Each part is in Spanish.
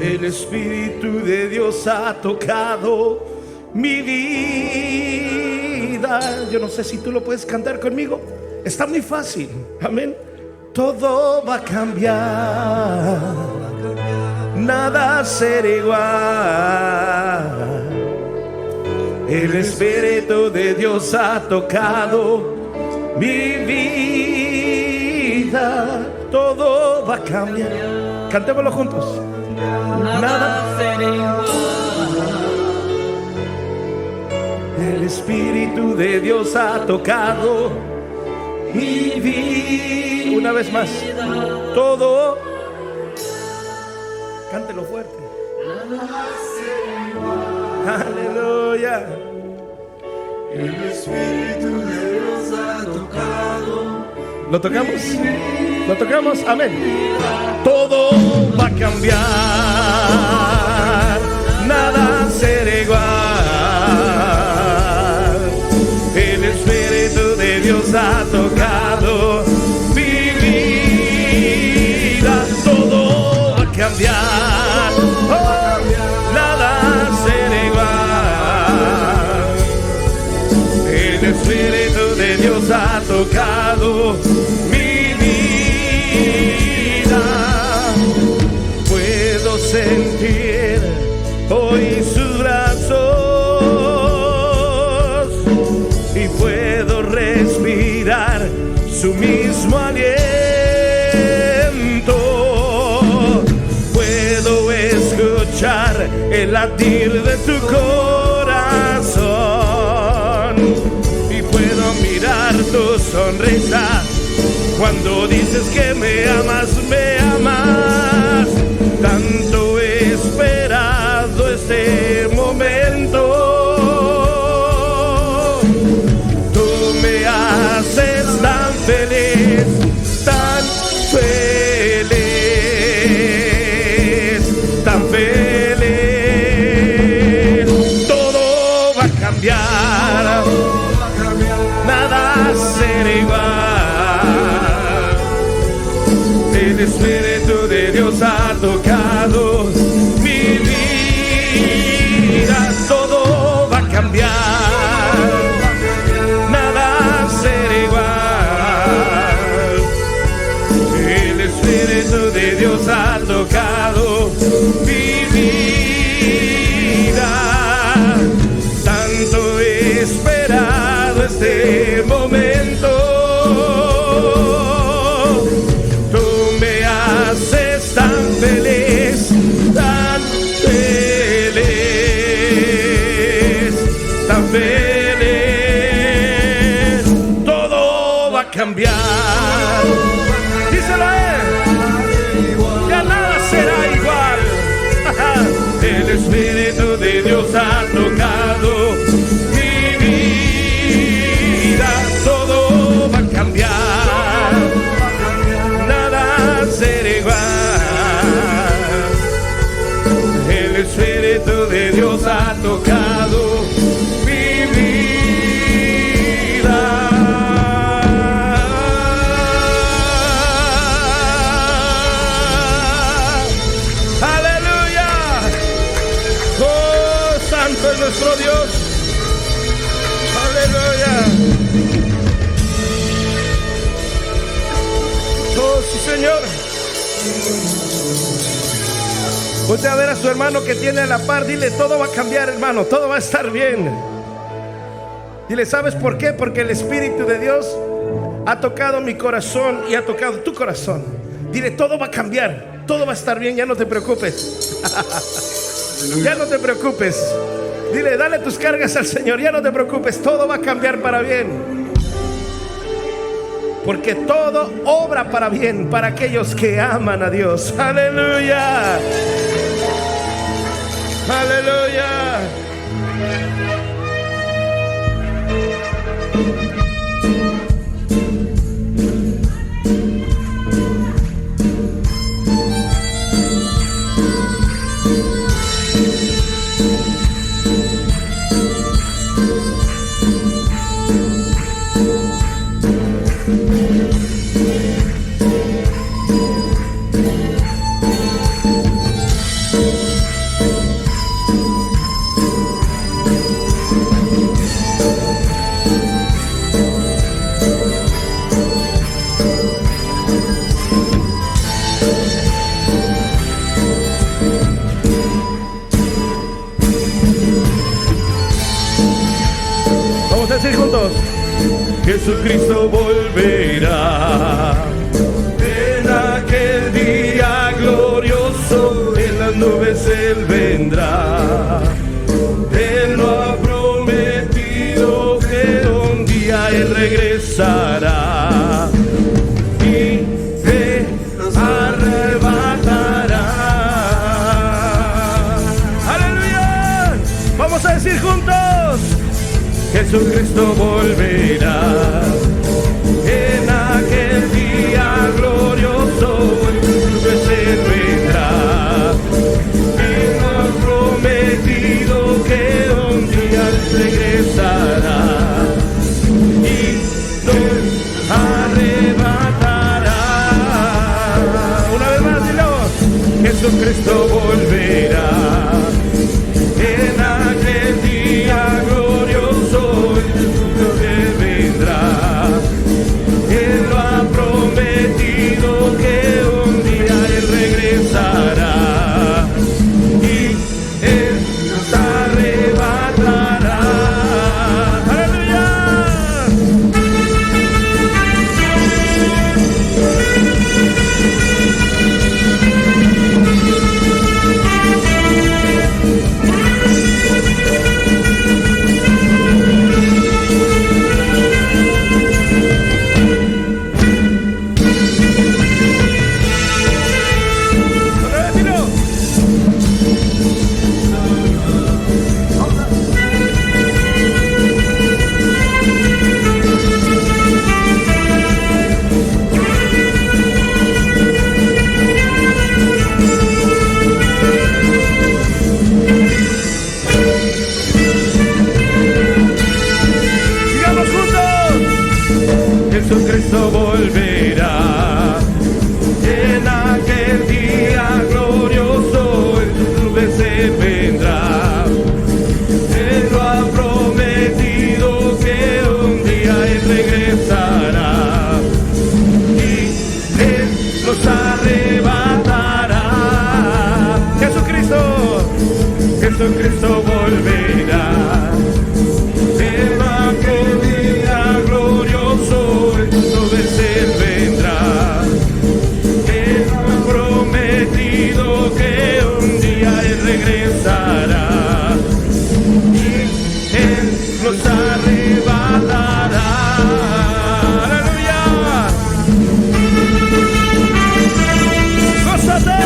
El Espíritu de Dios ha tocado mi vida. Yo no sé si tú lo puedes cantar conmigo. Está muy fácil. Amén. Todo va a cambiar, nada será igual. El Espíritu de Dios ha tocado mi vida. Todo va a cambiar. Cantémoslo juntos. Nada será igual. El Espíritu de Dios ha tocado mi vida. Una vez más. Todo. Cántelo fuerte. Aleluya. El Espíritu de Dios ha tocado. ¿Lo tocamos? ¿Lo tocamos? Amén. Todo va a cambiar, nada será igual. El Espíritu de Dios ha tocado mi vida. Todo va a cambiar, oh, nada será igual. El Espíritu de Dios ha tocado mi vida. Puedo sentir hoy sus brazos y puedo respirar su mismo aliento. Puedo escuchar el latir de tu corazón y puedo mirar tu sonrisa cuando dices que me amas, me amas. Tanto he esperado este momento. Tú me haces tan feliz, tan feliz, tan feliz. Todo va a cambiar, nada será igual. El Espíritu de Dios ha tocado mi vida. Todo va a cambiar, nada será igual. El Espíritu de Dios ha tocado mi vida. Tanto he esperado este momento. Feliz, tan feliz, tan feliz. Todo va a cambiar. Díselo a él. Ya nada será igual. El Espíritu de Dios ha tocado mi vida. Todo va a cambiar, nada será igual. El Espíritu de Dios ha tocado mi vida. Aleluya. Oh, santo es nuestro Dios. Aleluya. Oh, sí, Señor. Ponte a ver a su hermano que tiene a la par. Dile, todo va a cambiar, hermano. Todo va a estar bien. Dile, ¿sabes por qué? Porque el Espíritu de Dios ha tocado mi corazón y ha tocado tu corazón. Dile, todo va a cambiar. Todo va a estar bien. Ya no te preocupes. Ya no te preocupes. Dile, dale tus cargas al Señor. Ya no te preocupes. Todo va a cambiar para bien. Porque todo obra para bien para aquellos que aman a Dios. Aleluya. Aleluya. Jesucristo volverá. En aquel día glorioso, en las nubes Él vendrá. Él lo ha prometido que un día Él regresará y te arrebatará. ¡Aleluya! Vamos a decir juntos: Jesucristo volverá. En aquel día glorioso, en sus nubes Él vendrá. Él ha prometido que un día regresará y nos arrebatará. Una vez más, dilo: Jesucristo volverá. En aquel día glorioso, Él vendrá. Él lo ha prometido que un día Él regresará y Él nos arrebatará. ¡Aleluya! Jesucristo volverá. En aquel día glorioso, en sus nubes Él vendrá. Él lo ha prometido que un día Él regresará y Él nos arrebatará. Jesucristo, Jesucristo volverá. En aquel día glorioso, en sus nubes Él vendrá. Él ha prometido que un día Él regresará y Él nos arrebatará. ¡Aleluya! ¡Gózate!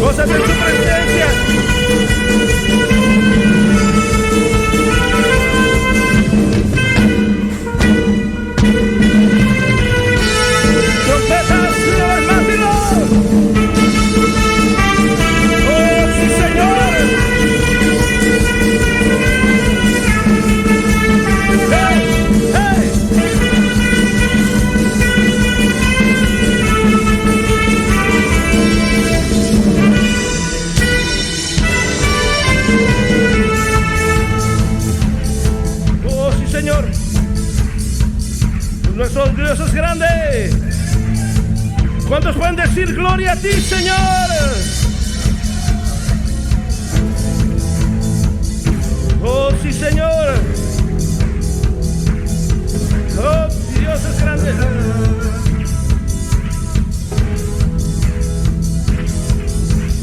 ¡Gózate en su presencia! ¡Trompetas, Señor, más dilo! ¡Oh, sí, Señor! ¡Hey! ¡Hey! ¡Oh, sí, Señor! Nuestro Dios es grande. ¿Cuántos pueden decir gloria a ti, Señor? Oh, sí, Señor. Oh, Dios es grande.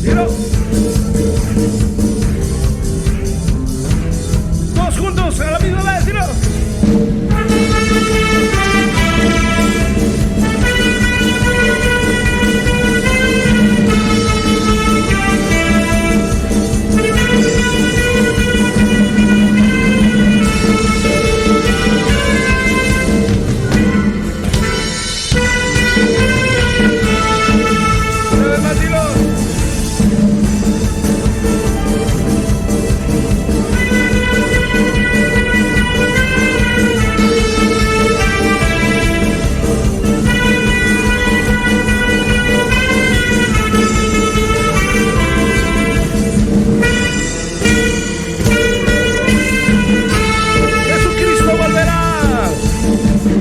Dilo. Todos juntos a la misma vez, dilo.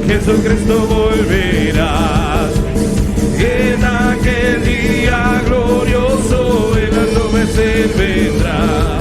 Jesucristo volverá. En aquel día glorioso, en las nubes Él vendrá.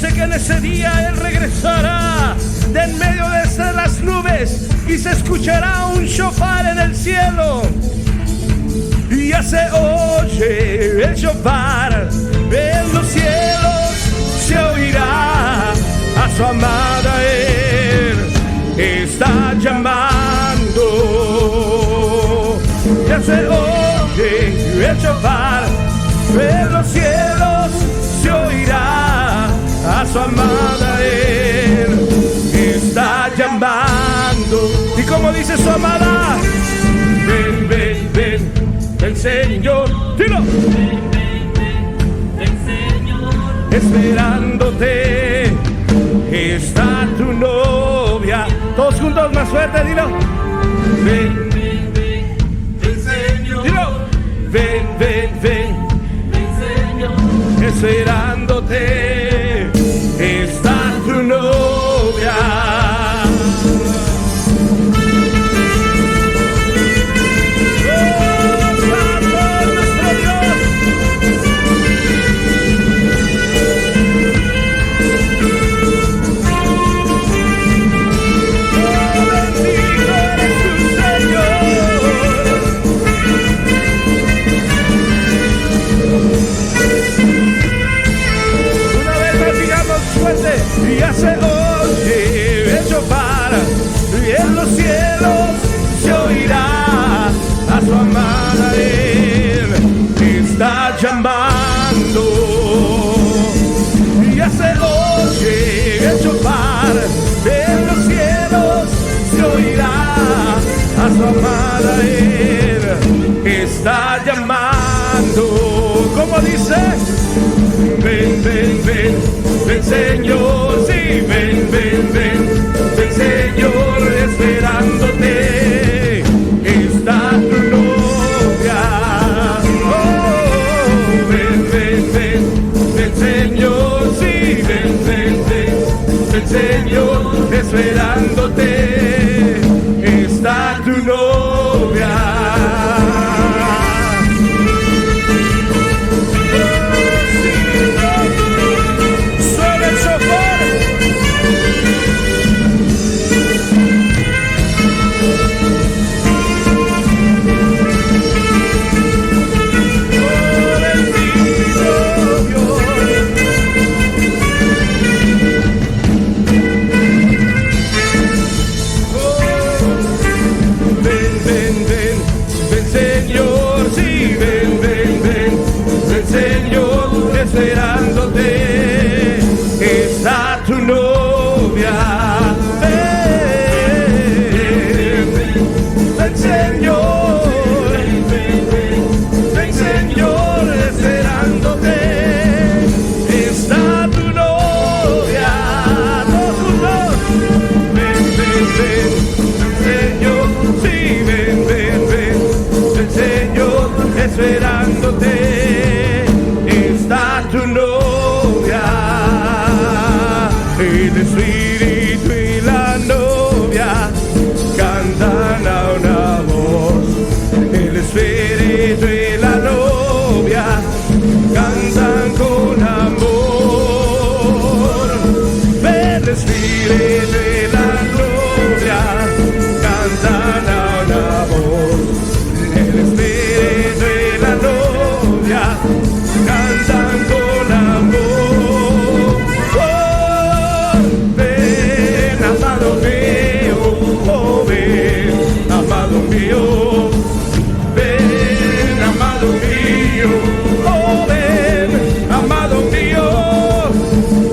dice que en ese día Él regresará de en medio de las nubes y se escuchará un shofar en el cielo. Y ya se oye el shofar en los cielos, se oirá a su amada. Él está llamando. Ya se oye el shofar en los cielos, se oirá a su amada. Él está llamando. ¿Y cómo dice su amada? Ven, ven, ven, ven, Señor. Dilo. Ven, ven, ven, ven, Señor. Esperándote está tu novia. Todos juntos, más fuerte, dilo. Ven, Ven, ven, ven, Señor. dilo. Ven, ven, ven, Ven, Señor. esperándote está tu novia. Y ya se oye el shofar y en los cielos se oirá a su amada. Él está llamando. Y ya se oye el shofar en los cielos, se oirá a su amada. Él está llamando. ¿Cómo dice? Ven, ven, ven, ven, Señor, sí, ven, ven, ven, ven, Señor, esperándote está tu novia. Oh, ven, ven, ven, ven, Señor, sí, ven, ven, ven, ven, Señor, esperándote está tu novia. Esperándote está tu novia. Ven, ven, Señor, ven, Señor, esperándote está tu novia. Todos juntos. Ven, ven, ven, Señor, sí, ven, ven, ven, ven, Señor, esperándote está tu novia. El espíritu y la novia cantan a una voz. El espíritu y la novia cantan con amor. El espíritu y la novia cantan a una voz. El espíritu y la novia cantan con amor. Oh, ven, amado mío, oh, ven, amado mío, ven, amado mío, oh, ven, amado mío,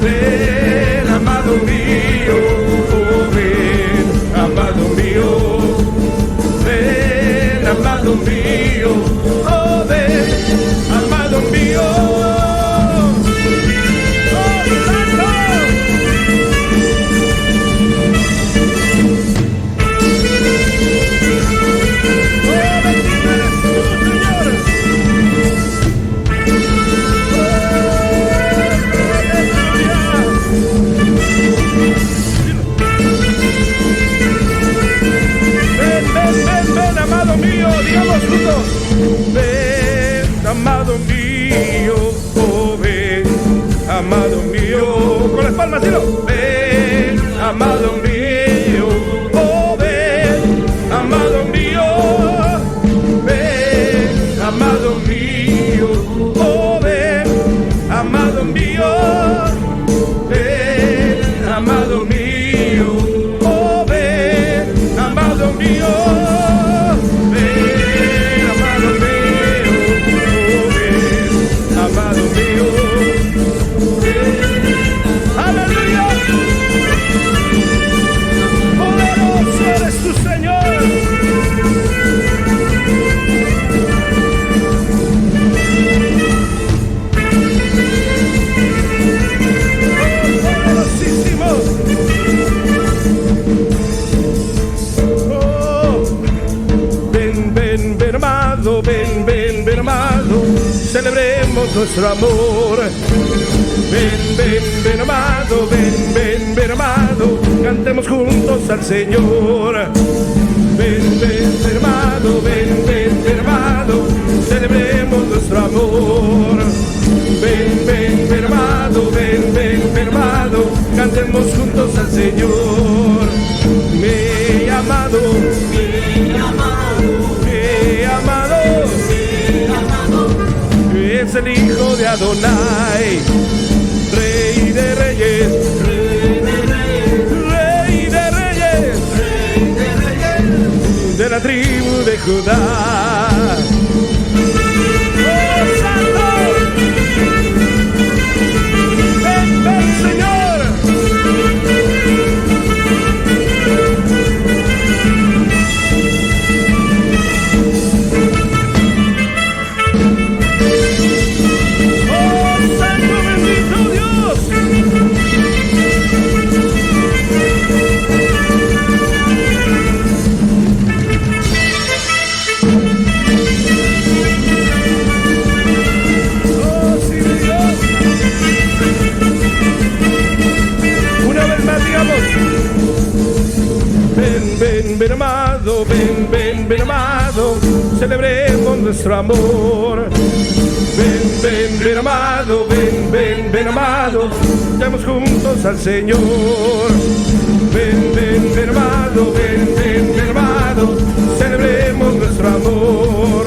ven, amado mío, oh, ven, amado mío, ven, amado mío, oh, ven, amado mío. Ven, ven, ven, ven, amado mío, digamos juntos. Ven, amado mío, oh, ven, amado mío, con palmas, dilo. Ven, amado mío, oh ven, amado mío, ven, amado mío, oh ven, amado mío, ven, amado mío, oh ven, amado mío, ven, amado mío, oh ven, amado mío. ¡Aleluya! ¡Poderoso eres tu Señor! ¡Poderosísimo! Oh, ven, ven, ven, amado, ven, ven, ven, amado, celebremos nuestro amor. Ven, ven, ven, amado, ven, ven, ven, amado, cantemos juntos al Señor. Ven, ven, ven, amado, ven, ven, ven, amado, celebremos nuestro amor. Ven, ven, ven, amado, ven, ven, ven, amado, cantemos juntos al Señor. Mi amado, mi amado, mi amado, mi amado, es el Hijo de Adonai, Rey de Reyes, Rey de Reyes, Rey de Reyes, Rey de Reyes, de la tribu de Judá. ¡Oh, Santo! ¡Ven, ven, Señor! ¡Oh, Santo bendito Dios! ¡Oh, sí, Dios! Una vez más digamos. Ven, ven, ven, amado, ven, ven, ven, amado, celebremos nuestro amor. Ven, ven, ven, amado, ven, ven, ven, amado, demos juntos al Señor. Ven, ven, ven, amado, ven, ven, ven, amado, celebremos nuestro amor.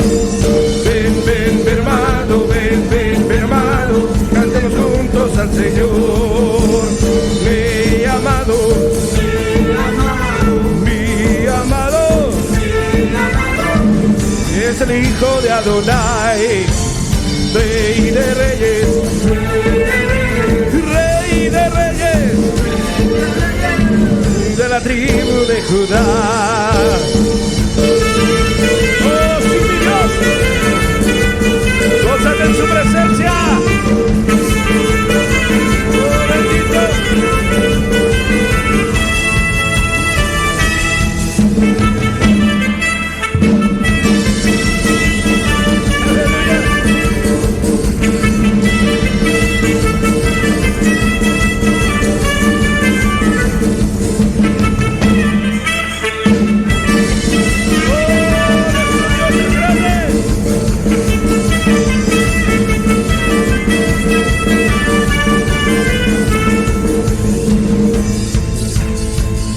Ven, ven, ven, amado, ven, ven, ven, amado, cantemos juntos al Señor. Mi amado, mi amado, mi amado, mi amado, es el Hijo de Adonai, Rey de Reyes, Rey de Reyes, de la tribu de Judá. ¡Oh, sí, mi Dios! ¡Gózate en su presencia! ¡Oh, bendito!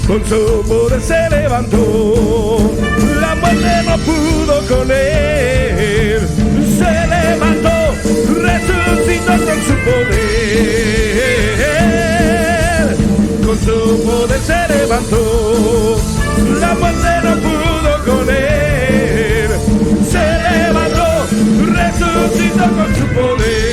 Con su poder se levantó, la muerte no pudo con él. Se levantó, resucitó con su poder. Con su poder se levantó, la muerte no pudo con él. Se levantó, resucitó con su poder.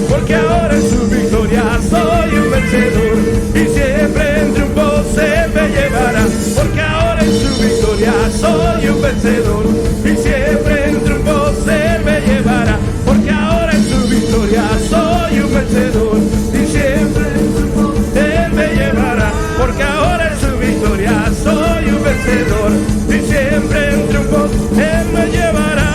Porque ahora en su victoria soy un vencedor, y siempre en triunfo se me llevará. Porque ahora en su victoria soy un vencedor, y siempre en triunfo se me llevará. Porque ahora en su victoria soy un vencedor, y siempre en triunfo él me llevará. Porque ahora en su victoria soy un vencedor, y siempre en triunfo él me llevará.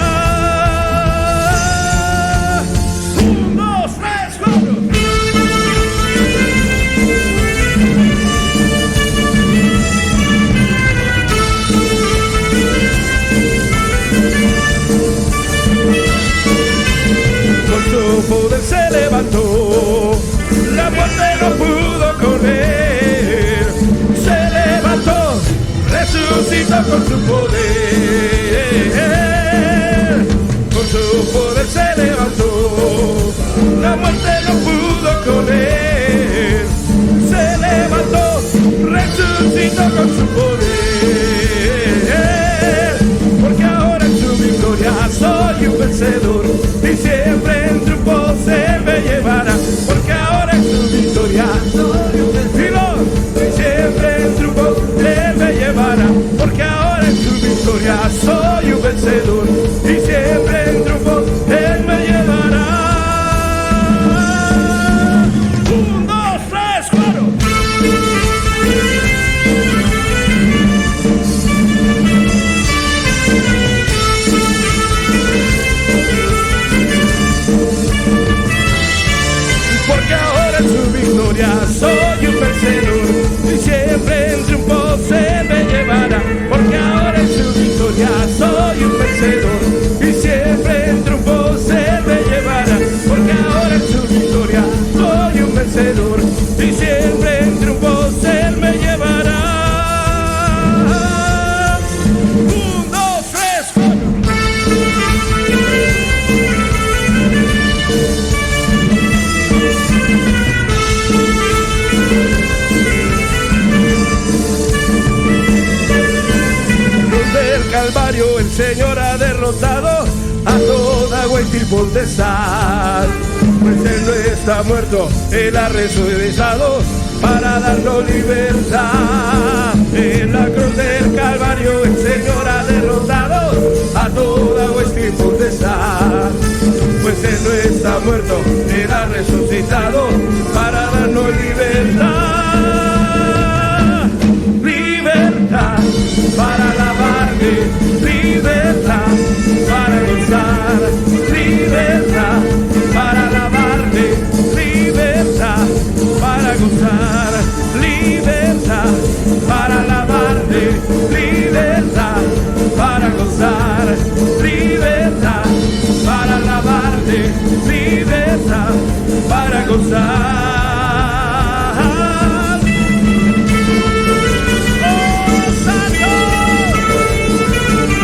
Poder se levantó, muerte no pudo con él. Se levantó, resucitó con su poder. Con su poder se levantó. La muerte no pudo con él. Se levantó, resucitó con su poder. Porque ahora en su victoria soy un vencedor. Y siempre en triunfos Él me llevará. Porque ahora en su victoria soy un vencedor. Y siempre en triunfos Él me llevará. Porque ahora en su victoria soy un vencedor. Y siempre en triunfos Él me llevará. 1, 2, 3, 4. Porque ahora en su victoria soy un vencedor. Y siempre en triunfos Él me llevará. Porque ahora en su victoria soy un vencedor. Y siempre en triunfos Él me llevará. Porque ahora en su victoria soy un vencedor. Y siempre en triunfos Él me llevará. 1, 2, 3, 4. Del Calvario el Señor ha derrotado a toda hueste y potestad. Pues Él no está muerto, Él ha resucitado para darnos libertad. En la cruz del Calvario el Señor ha derrotado a toda hueste y potestad. Pues Él no está muerto, Él ha resucitado para darnos libertad. Libertad para alabarle, libertad para gozar, libertad para alabarle, libertad para gozar, libertad para alabarle, libertad para gozar, libertad para alabarle, libertad para gozar.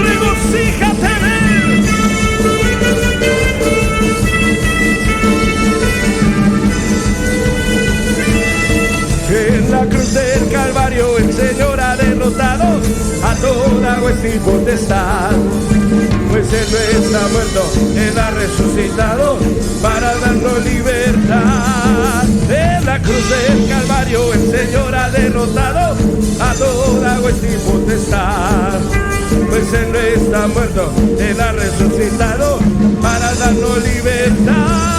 Regocíjate en Él. En la cruz del Calvario el Señor ha derrotado a toda hueste y potestad. Pues Él no está muerto, Él ha resucitado para darnos libertad. En la cruz del Calvario el Señor ha derrotado a toda hueste y potestad. Pues Él no está muerto, Él ha resucitado para darnos libertad.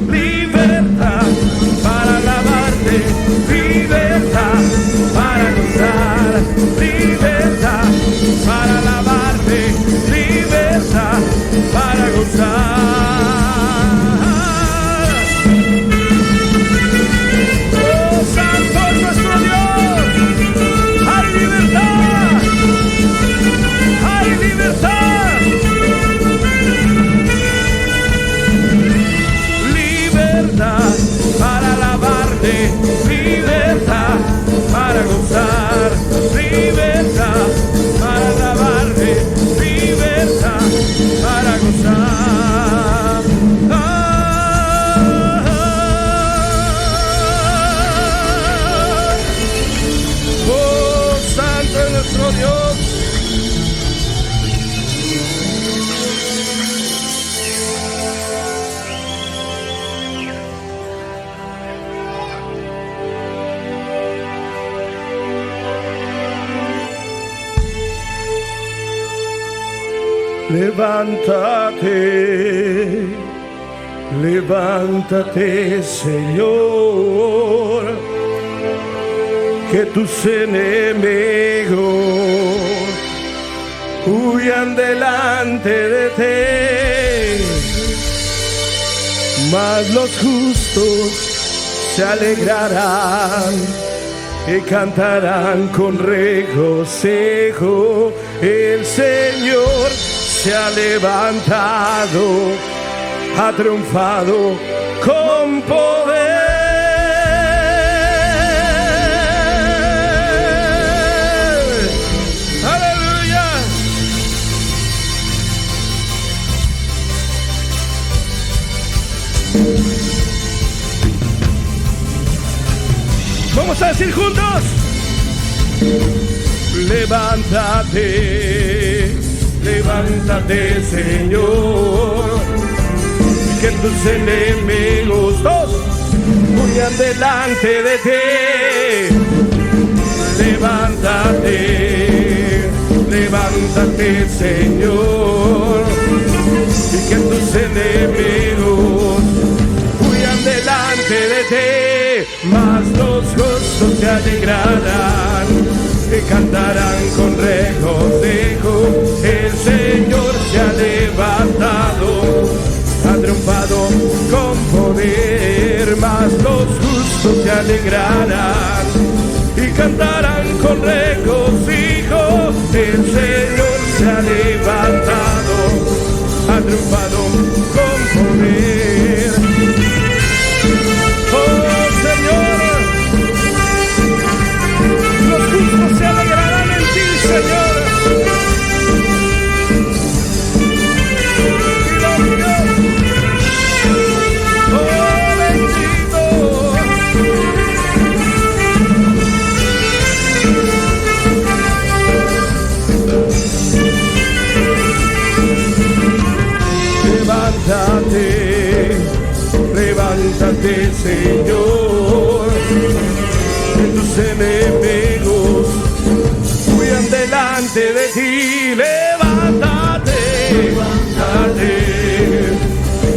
Libertad para alabarte, libertad para gozar, libertad para alabarte, libertad para gozar. Oh, santo es nuestro Dios. ¡Hay libertad! ¡Hay libertad! Libertad para alabarte, libertad para gozar, libertad para alabarte, libertad para gozar. Oh, santo es nuestro Dios. Levántate, levántate, Señor, que tus enemigos huyan delante de ti, mas los justos se alegrarán y cantarán con regocijo. El Señor se ha levantado, ha triunfado con poder. Aleluya. Vamos a decir juntos: levántate, levántate, Señor, que tus enemigos todos huyan delante de ti. Levántate, levántate, Señor, y que tus enemigos huyan delante de ti. Mas los justos se alegrarán y cantarán con regocijo. El Señor se ha levantado, ha triunfado con poder. Mas los justos se alegrarán y cantarán con regocijo. El Señor se ha levantado, ha triunfado con poder. Oh Señor, los justos se alegrarán en ti, Señor. Levántate, levántate, Señor, que tus enemigos huyan delante de ti. Levántate, levántate,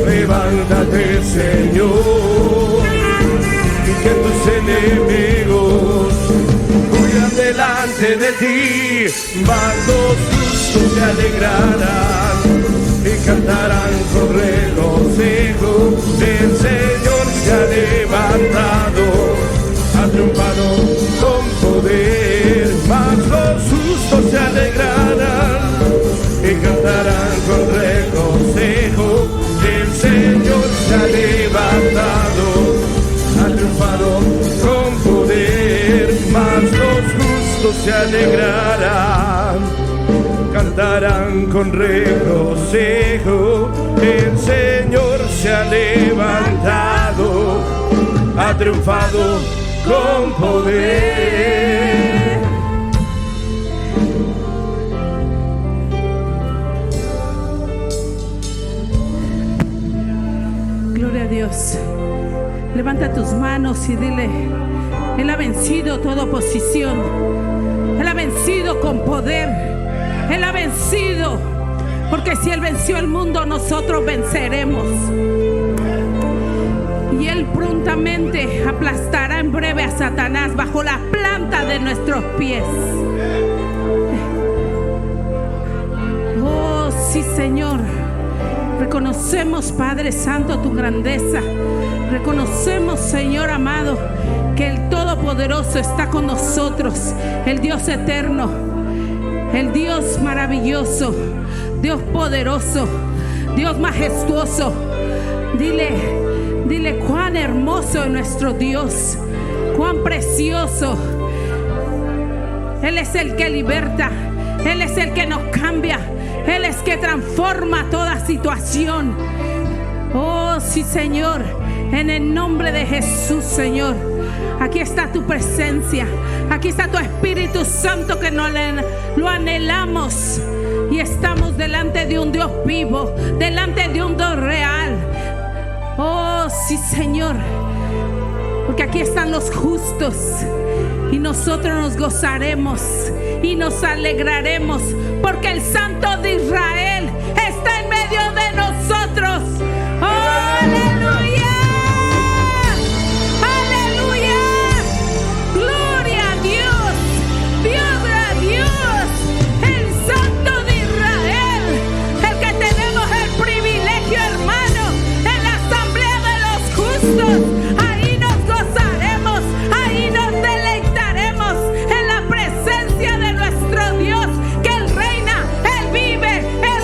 levántate, Señor, y que tus enemigos huyan delante de ti. Mas los justos se alegrarán y cantarán con regocijo. El Señor se ha levantado, ha triunfado con poder. Mas los justos se alegrarán y cantarán con regocijo. El Señor se ha levantado, ha triunfado con poder. Mas los justos se alegrarán, cantarán con regocijo. El Señor se ha levantado, ha triunfado con poder. Gloria a Dios. Levanta tus manos y dile: Él ha vencido toda oposición. Él ha vencido con poder. Él ha vencido, porque si Él venció el mundo, nosotros venceremos. Y Él prontamente aplastará en breve a Satanás bajo la planta de nuestros pies. Oh, sí, Señor. Reconocemos, Padre Santo, tu grandeza. Reconocemos, Señor amado, que el Todopoderoso está con nosotros, el Dios eterno, el Dios maravilloso, Dios poderoso, Dios majestuoso. Dile cuán hermoso es nuestro Dios, cuán precioso. Él es el que liberta, Él es el que nos cambia, Él es el que transforma toda situación. Oh, sí, Señor, en el nombre de Jesús, Señor. Aquí está tu presencia, aquí está tu Espíritu Santo que lo anhelamos. Y estamos delante de un Dios vivo, delante de un Dios real. Oh, sí, Señor, porque aquí están los justos y nosotros nos gozaremos y nos alegraremos, porque el Santo de Israel está en medio de nosotros. ¡Oh, aleluya! Ahí nos gozaremos, ahí nos deleitaremos en la presencia de nuestro Dios, que Él reina, Él vive, Él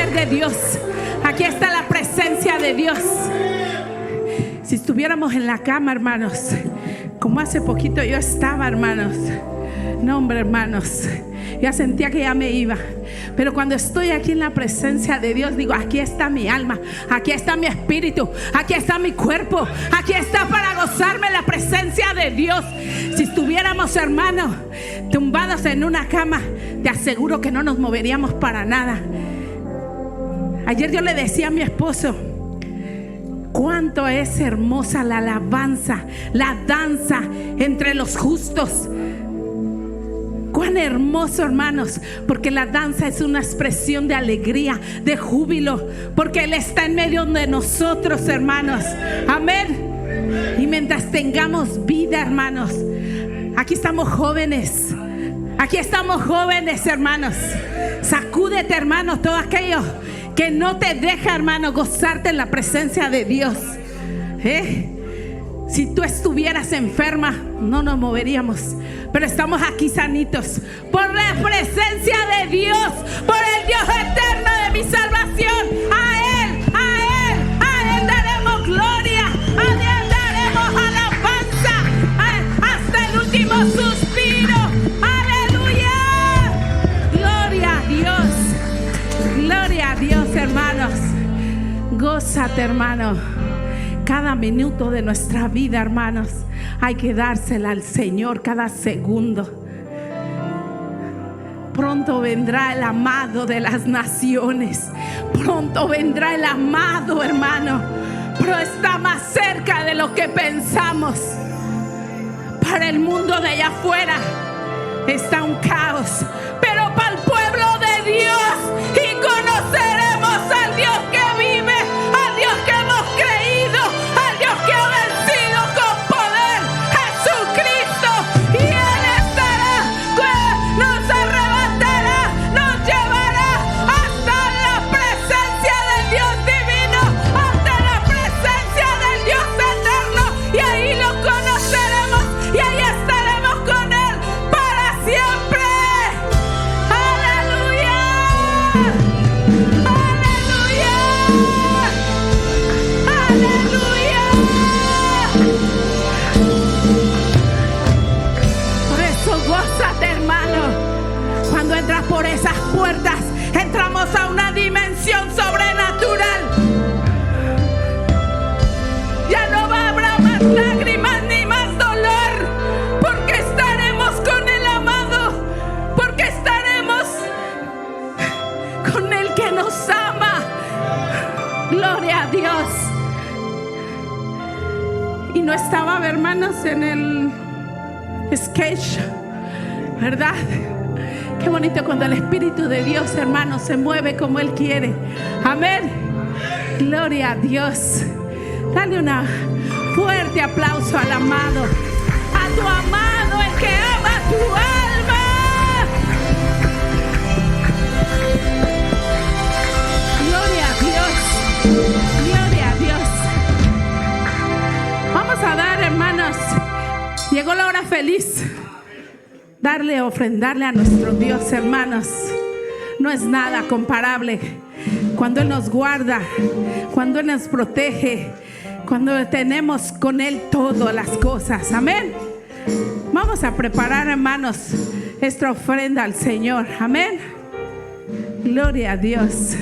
poder de Dios. Aquí está la presencia de Dios. Si estuviéramos en la cama, hermanos, como hace poquito yo estaba, hermanos. No, hombre, hermanos, ya sentía que ya me iba. Pero cuando estoy aquí en la presencia de Dios, digo, aquí está mi alma, aquí está mi espíritu, aquí está mi cuerpo, aquí está para gozarme la presencia de Dios. Si estuviéramos, hermanos, tumbados en una cama, te aseguro que no nos moveríamos para nada. Ayer yo le decía a mi esposo, cuánto es hermosa la alabanza, la danza entre los justos. Cuán hermoso, hermanos, porque la danza es una expresión de alegría, de júbilo, porque Él está en medio de nosotros, hermanos. Amén. Y mientras tengamos vida, hermanos, aquí estamos jóvenes. Aquí estamos jóvenes, hermanos. Sacúdete, hermanos, todo aquello que no te deja, hermano, gozarte en la presencia de Dios. Si tú estuvieras enferma, no nos moveríamos. Pero estamos aquí sanitos por la presencia de Dios, por el Dios eterno de mi salvación. A Él daremos gloria, a Él daremos alabanza hasta el último suspiro. Aleluya. Gloria a Dios, hermanos. Gózate, hermano. Cada minuto de nuestra vida, hermanos, hay que dársela al Señor, cada segundo. Pronto vendrá el amado de las naciones. Pronto vendrá el amado, hermano. Pero está más cerca de lo que pensamos. Para el mundo de allá afuera está un caos, pero para el pueblo de Dios, y conoceremos al Dios que vive, al Dios que hemos creído, al Dios que ha vencido con poder, Jesucristo. Y Él estará, nos arrebatará, nos llevará hasta la presencia del Dios divino, hasta la presencia del Dios eterno. Y ahí lo conoceremos y ahí estaremos con Él para siempre. ¡Aleluya! ¡Aleluya! Por eso gózate, hermano. Cuando entras por esas puertas, entramos a una dimensión sobrenatural. Ya no habrá más lágrimas ni más dolor, porque estaremos con el amado, porque estaremos con el que nos ama. Gloria a Dios. Y no estaba, hermanos, en el sketch, ¿verdad? Qué bonito cuando el Espíritu de Dios, hermanos, se mueve como Él quiere. Amén. Gloria a Dios. Dale un fuerte aplauso al amado, a tu amado, el que ama tu alma. Gloria a Dios. Gloria a Dios. Vamos a dar, hermanos, llegó la hora feliz. Darle, ofrendarle a nuestro Dios, hermanos. No es nada comparable. Cuando Él nos guarda, cuando Él nos protege, cuando tenemos con Él todas las cosas. Amén. Vamos a preparar, hermanos, esta ofrenda al Señor. Amén. Gloria a Dios.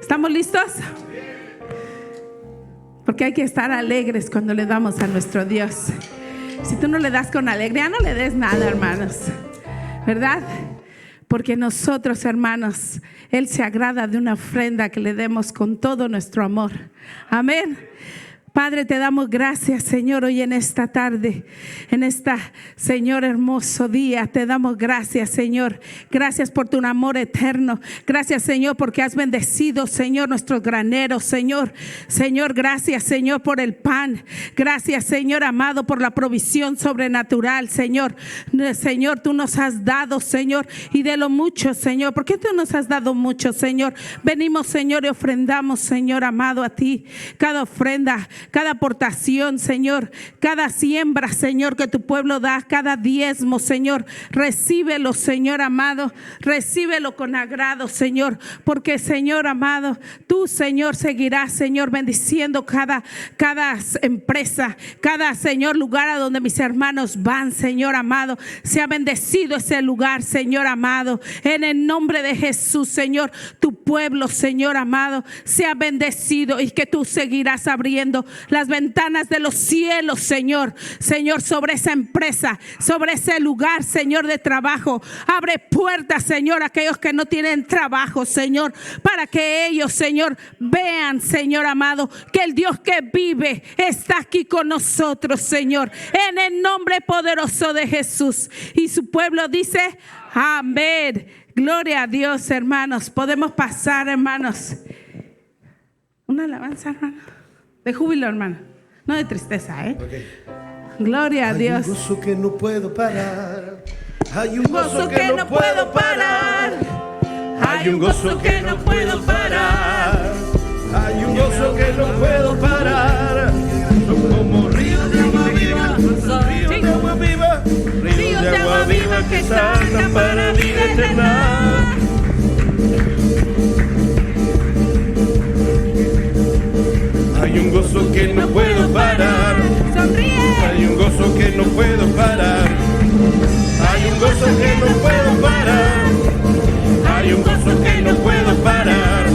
¿Estamos listos? Porque hay que estar alegres cuando le damos a nuestro Dios. Si tú no le das con alegría, no le des nada, hermanos, ¿verdad? Porque nosotros, hermanos, Él se agrada de una ofrenda que le demos con todo nuestro amor. Amén. Padre, te damos gracias, Señor, hoy en esta tarde, en esta, Señor, hermoso día. Te damos gracias, Señor. Gracias por tu amor eterno. Gracias, Señor, porque has bendecido, Señor, nuestros graneros, Señor. Señor, gracias, Señor, por el pan. Gracias, Señor amado, por la provisión sobrenatural, Señor. Señor, tú nos has dado, Señor, y de lo mucho, Señor. ¿Por qué tú nos has dado mucho, Señor? Venimos, Señor, y ofrendamos, Señor amado, a ti. Cada ofrenda cada aportación, Señor, cada siembra, Señor, que tu pueblo da, cada diezmo, Señor, recíbelo, Señor amado, recíbelo con agrado, Señor, porque, Señor amado, tú, Señor, seguirás, Señor, bendiciendo cada empresa, cada, Señor, lugar a donde mis hermanos van, Señor amado. Sea bendecido ese lugar, Señor amado, en el nombre de Jesús, Señor. Tu pueblo, Señor amado, sea bendecido, y que tú seguirás abriendo las ventanas de los cielos, Señor, Señor, sobre esa empresa, sobre ese lugar, Señor, de trabajo. Abre puertas, Señor, a aquellos que no tienen trabajo, Señor, para que ellos, Señor, vean, Señor amado, que el Dios que vive está aquí con nosotros, Señor, en el nombre poderoso de Jesús. Y su pueblo dice amén. Gloria a Dios, hermanos. Podemos pasar, hermanos. Una alabanza, hermano, de júbilo, hermano, no de tristeza, Okay. Gloria a Dios. Hay un gozo que no puedo parar. Hay un Gozo que no puedo parar. Hay un gozo que no puedo parar. Hay un gozo que no puedo parar. Son como ríos de agua viva. Ríos de agua viva. Ríos de agua viva que saltan para vida eterna. Hay un gozo que no puedo parar. Sonríe. Hay un gozo que no puedo parar. Hay un gozo que no puedo parar. Hay un gozo que no puedo parar.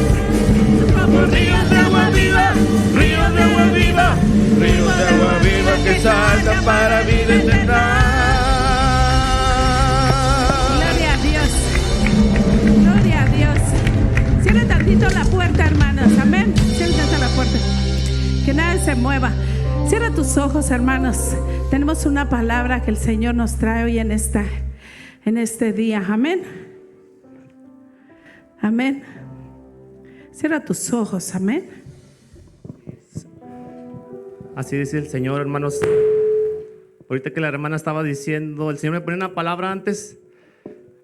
Como ríos de agua viva, ríos de agua viva, ríos de agua viva que saltan para vida eterna. Gloria a Dios. Gloria a Dios. Cierra tantito la puerta, hermanos. Amén. Cierra tantito la puerta. Que nadie se mueva. Cierra tus ojos, hermanos. Tenemos una palabra que el Señor nos trae hoy en este día. Amén. Amén. Cierra tus ojos. Amén. Así dice el Señor, hermanos. Ahorita que la hermana estaba diciendo, el Señor me ponía una palabra antes,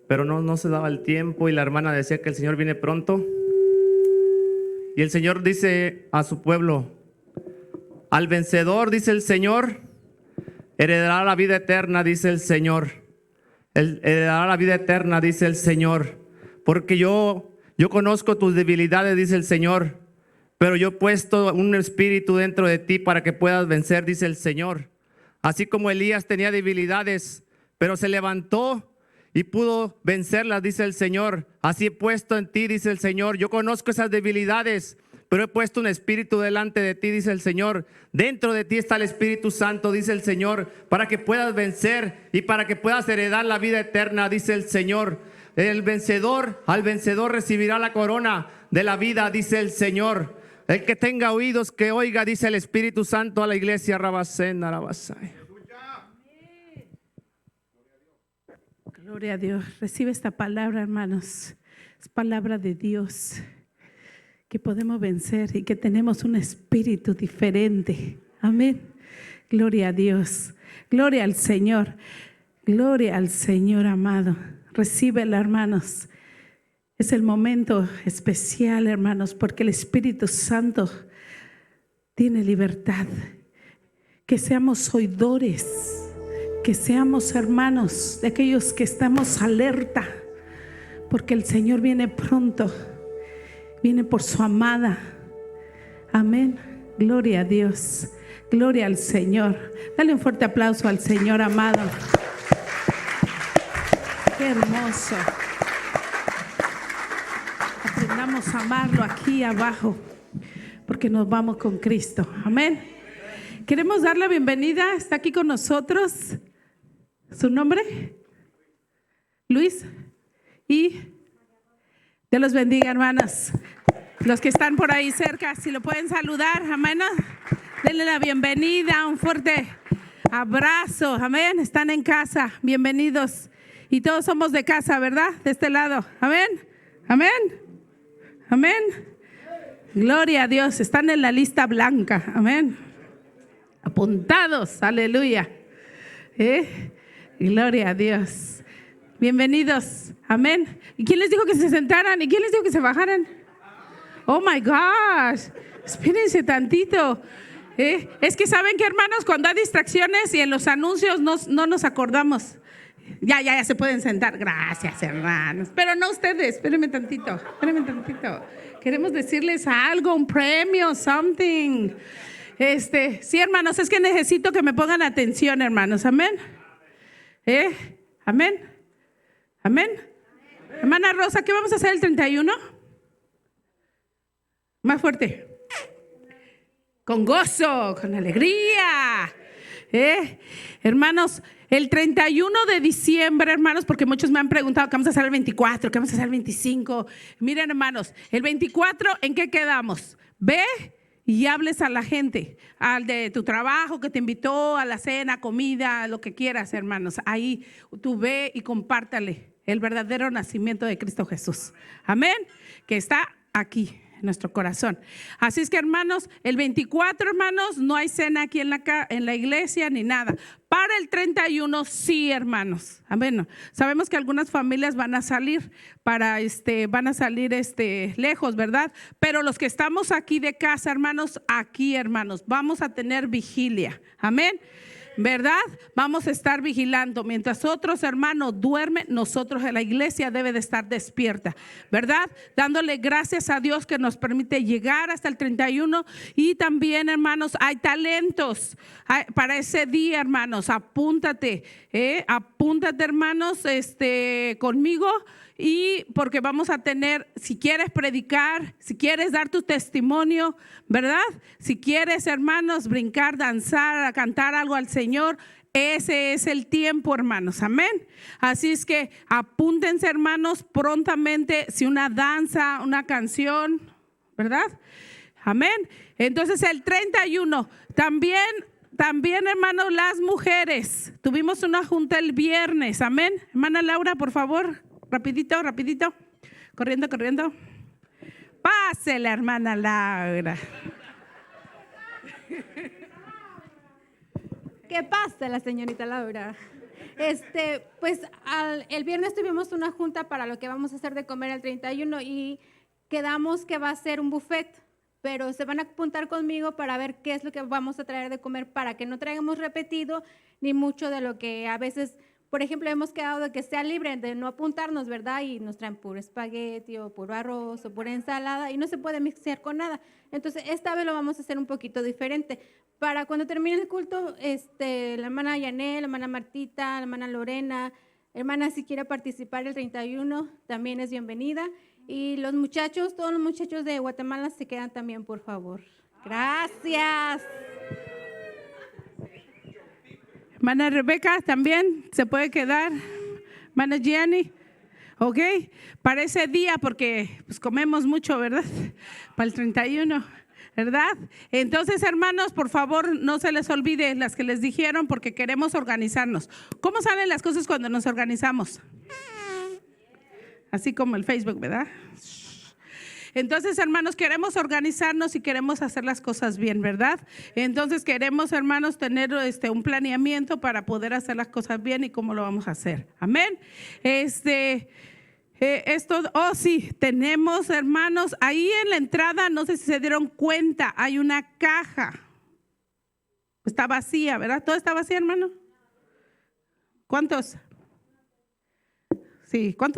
pero no se daba el tiempo, y la hermana decía que el Señor viene pronto. Y el Señor dice a su pueblo: al vencedor, dice el Señor, heredará la vida eterna, dice el Señor. Heredará la vida eterna, dice el Señor. Porque yo conozco tus debilidades, dice el Señor, pero yo he puesto un espíritu dentro de ti para que puedas vencer, dice el Señor. Así como Elías tenía debilidades, pero se levantó y pudo vencerlas, dice el Señor. Así he puesto en ti, dice el Señor. Yo conozco esas debilidades, pero he puesto un espíritu delante de ti, dice el Señor. Dentro de ti está el Espíritu Santo, dice el Señor, para que puedas vencer y para que puedas heredar la vida eterna, dice el Señor. Al vencedor recibirá la corona de la vida, dice el Señor. El que tenga oídos que oiga, dice el Espíritu Santo a la iglesia. Rabasena, Rabasai. Gloria a Dios. Recibe esta palabra, hermanos. Es palabra de Dios, que podemos vencer y que tenemos un espíritu diferente. Amén. Gloria a Dios. Gloria al Señor. Gloria al Señor amado. Recíbela, hermanos. Es el momento especial, hermanos, porque el Espíritu Santo tiene libertad. Que seamos oidores, que seamos hermanos de aquellos que estamos alerta, porque el Señor viene pronto. Viene por su amada. Amén. Gloria a Dios. Gloria al Señor. Dale un fuerte aplauso al Señor amado. Qué hermoso. Aprendamos a amarlo aquí abajo, porque nos vamos con Cristo. Amén. Queremos dar la bienvenida. Está aquí con nosotros. ¿Su nombre? Luis. Y Dios los bendiga, hermanos. Los que están por ahí cerca, si lo pueden saludar, amén. Denle la bienvenida, un fuerte abrazo, amén. Están en casa, bienvenidos. Y todos somos de casa, ¿verdad? De este lado, amén. Amén. Amén. Gloria a Dios. Están en la lista blanca, amén. Apuntados, aleluya. Gloria a Dios. Bienvenidos, amén. ¿Y quién les dijo que se sentaran? ¿Y quién les dijo que se bajaran? Oh my gosh, espérense tantito. Es que saben que, hermanos, cuando hay distracciones y en los anuncios no nos acordamos. Ya se pueden sentar. Gracias, hermanos. Pero no ustedes, espérenme tantito. Queremos decirles algo, un premio, something. Sí, hermanos, es que necesito que me pongan atención, hermanos. Amén. Amén. Hermana Rosa, ¿qué vamos a hacer el 31? Más fuerte. Con gozo, con alegría. Hermanos, el 31 de diciembre, hermanos, porque muchos me han preguntado qué vamos a hacer el 24, qué vamos a hacer el 25. Miren, hermanos, el 24, ¿en qué quedamos? Ve y hables a la gente, al de tu trabajo que te invitó a la cena, comida, lo que quieras, hermanos. Ahí tú ve y compártale el verdadero nacimiento de Cristo Jesús. Amén. Que está aquí en nuestro corazón. Así es que, hermanos, el 24, hermanos, no hay cena aquí en la iglesia ni nada. Para el 31 sí, hermanos. Amén. Sabemos que algunas familias van a salir lejos, ¿verdad? Pero los que estamos aquí de casa, hermanos, vamos a tener vigilia. Amén. ¿Verdad? Vamos a estar vigilando. Mientras otros hermanos duermen, nosotros en la iglesia debe de estar despierta, ¿verdad? Dándole gracias a Dios que nos permite llegar hasta el 31. Y también, hermanos, hay talentos para ese día, hermanos. Apúntate, hermanos, conmigo. Y porque vamos a tener, si quieres predicar, si quieres dar tu testimonio, ¿verdad? Si quieres, hermanos, brincar, danzar, cantar algo al Señor, ese es el tiempo, hermanos. Amén. Así es que apúntense, hermanos, prontamente, si una danza, una canción, ¿verdad? Amén. Entonces el 31, también, hermanos, las mujeres. Tuvimos una junta el viernes. Amén. Hermana Laura, por favor. Rapidito. Corriendo. Pásela, hermana Laura. ¿Qué pasa, la señorita Laura? Pues el viernes tuvimos una junta para lo que vamos a hacer de comer el 31 y quedamos que va a ser un buffet, pero se van a apuntar conmigo para ver qué es lo que vamos a traer de comer para que no traigamos repetido ni mucho de lo que a veces... Por ejemplo, hemos quedado de que sea libre, de no apuntarnos, ¿verdad? Y nos traen puro espagueti o puro arroz o pura ensalada y no se puede mixear con nada. Entonces, esta vez lo vamos a hacer un poquito diferente. Para cuando termine el culto, la hermana Yanel, la hermana Martita, la hermana Lorena, hermana, si quiere participar el 31, también es bienvenida. Y los muchachos, todos los muchachos de Guatemala se quedan también, por favor. Gracias. Hermana Rebeca también se puede quedar. Hermana Gianni, ok, para ese día, porque pues comemos mucho, ¿verdad? Para el 31, ¿verdad? Entonces, hermanos, por favor, no se les olvide las que les dijeron, porque queremos organizarnos. ¿Cómo salen las cosas cuando nos organizamos? Así como el Facebook, ¿verdad? Entonces, hermanos, queremos organizarnos y queremos hacer las cosas bien, ¿verdad? Entonces, queremos, hermanos, tener un planeamiento para poder hacer las cosas bien y cómo lo vamos a hacer. Amén. Sí, tenemos, hermanos, ahí en la entrada, no sé si se dieron cuenta, hay una caja. Está vacía, ¿verdad? ¿Todo está vacío, hermano? ¿Cuántos? Sí, ¿cuántos?